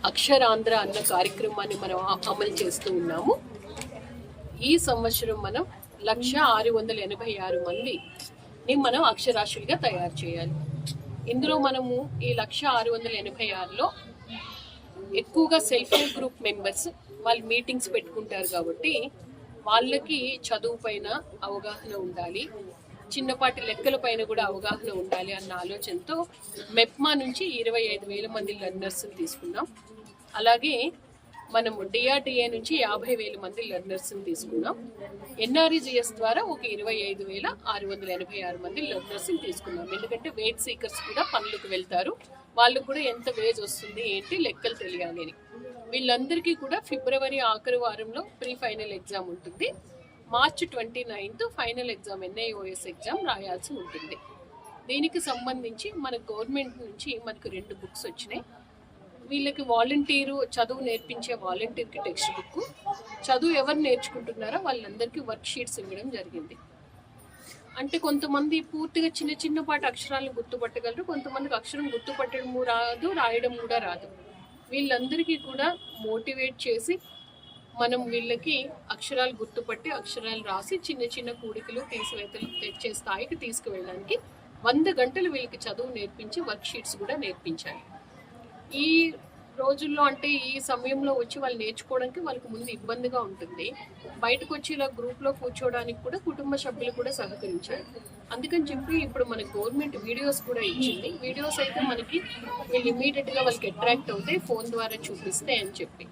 అక్షరాంధ్ర అన్న కార్యక్రమాన్ని మనం అమలు చేస్తూ ఉన్నాము. ఈ సంవత్సరం మనం 1,686 మందిని మనం అక్షరాస్యులుగా తయారు చేయాలి. ఇందులో మనము ఈ 1,686లో ఎక్కువగా సెల్ఫ్ హెల్ప్ గ్రూప్ మెంబర్స్ వాళ్ళు మీటింగ్స్ పెట్టుకుంటారు కాబట్టి వాళ్ళకి చదువు పైన అవగాహన ఉండాలి, చిన్నపాటి లెక్కల పైన కూడా అవగాహన ఉండాలి అన్న ఆలోచనతో మెప్మా నుంచి 25,000 మంది లెర్నర్స్ తీసుకున్నాం. అలాగే మనము డిఆర్డిఏ నుంచి 50,000 మంది లెర్నర్స్ తీసుకున్నాం. ఎన్ఆర్ఈజిఎస్ ద్వారా ఒక 25,686 మంది లెర్నర్స్ తీసుకున్నాం. ఎందుకంటే వేజ్ సీకర్స్ కూడా పనులకు వెళ్తారు, వాళ్ళు కూడా ఎంత వేజ్ వస్తుంది ఏంటి లెక్కలు తెలియాలి అని. వీళ్ళందరికీ కూడా ఫిబ్రవరి ఆఖరి వారంలో ప్రీ ఫైనల్ ఎగ్జామ్ ఉంటుంది. మార్చి 29th final exam NIOS exam రాయాల్సి ఉంటుంది. దీనికి సంబంధించి మన గవర్నమెంట్ నుంచి మనకు 2 బుక్స్ వచ్చినాయి. వీళ్ళకి వాలంటీరు చదువు నేర్పించే వాలంటీర్కి టెక్స్ట్ బుక్, చదువు ఎవరు నేర్చుకుంటున్నారో వాళ్ళందరికీ వర్క్ షీట్స్ ఇవ్వడం జరిగింది. అంటే కొంతమంది పూర్తిగా చిన్నపాటి అక్షరాలను గుర్తుపట్టగలరు, కొంతమందికి అక్షరం గుర్తుపట్టడం రాదు, రాయడం కూడా రాదు. వీళ్ళందరికీ కూడా మోటివేట్ చేసి మనం వీళ్ళకి అక్షరాలు గుర్తుపట్టి అక్షరాలు రాసి చిన్న కూడికలు తీసివేతలు తెచ్చే స్థాయికి తీసుకువెళ్ళడానికి 100 గంటలు వీళ్ళకి చదువు నేర్పించి వర్క్ షీట్స్ కూడా నేర్పించాలి. ఈ రోజుల్లో అంటే ఈ సమయంలో వచ్చి వాళ్ళు నేర్చుకోవడానికి వాళ్ళకి ముందు ఇబ్బందిగా ఉంటుంది. బయటకు వచ్చి ఇలా గ్రూప్లో కూర్చోవడానికి కూడా కుటుంబ సభ్యులు కూడా సహకరించారు. అందుకని చెప్పి ఇప్పుడు మన గవర్నమెంట్ వీడియోస్ కూడా ఇచ్చింది. వీడియోస్ అయితే మనకి వీళ్ళు ఇమీడియట్గా వాళ్ళకి అట్రాక్ట్ అవుతాయి ఫోన్ ద్వారా చూపిస్తే అని చెప్పి.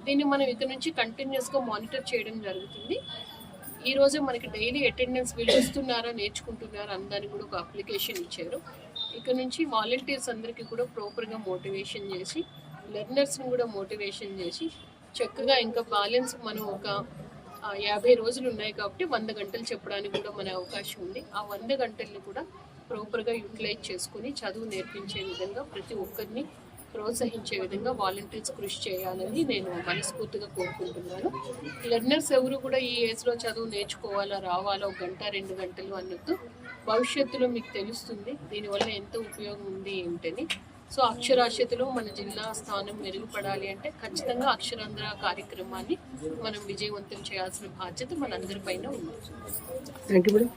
దీన్ని మనం ఇక్కడ నుంచి కంటిన్యూస్గా మానిటర్ చేయడం జరుగుతుంది. ఈ రోజు మనకి డైలీ అటెండెన్స్ వీళ్ళు వస్తున్నారా నేర్చుకుంటున్నారా అందరికి కూడా ఒక అప్లికేషన్ ఇచ్చారు. ఇక్కడ నుంచి వాలంటీర్స్ అందరికీ కూడా ప్రాపర్గా మోటివేషన్ చేసి లెర్నర్స్ని కూడా మోటివేషన్ చేసి చక్కగా ఇంకా బ్యాలెన్స్ మనం ఒక 50 రోజులు ఉన్నాయి కాబట్టి 100 గంటలు చెప్పడానికి కూడా మన అవకాశం ఉంది. ఆ 100 గంటల్ని కూడా ప్రాపర్గా యూటిలైజ్ చేసుకుని చదువు నేర్పించే విధంగా ప్రతి ఒక్కరిని ప్రోత్సహించే విధంగా వాలంటీర్స్ కృషి చేయాలని నేను మనస్ఫూర్తిగా కోరుకుంటున్నాను. లెర్నర్స్ ఎవరు కూడా ఈ ఏజ్లో చదువు నేర్చుకోవాలా, రావాలా, 1 గంట 2 గంటలు అన్నట్టు భవిష్యత్తులో మీకు తెలుస్తుంది దీనివల్ల ఎంత ఉపయోగం ఉంది ఏంటని. సో అక్షరాస్యతలో మన జిల్లా స్థానం మెరుగుపడాలి అంటే ఖచ్చితంగా అక్షరాంధ్ర కార్యక్రమాన్ని మనం విజయవంతం చేయాల్సిన బాధ్యత మనందరిపైన ఉంది. Thank you madam.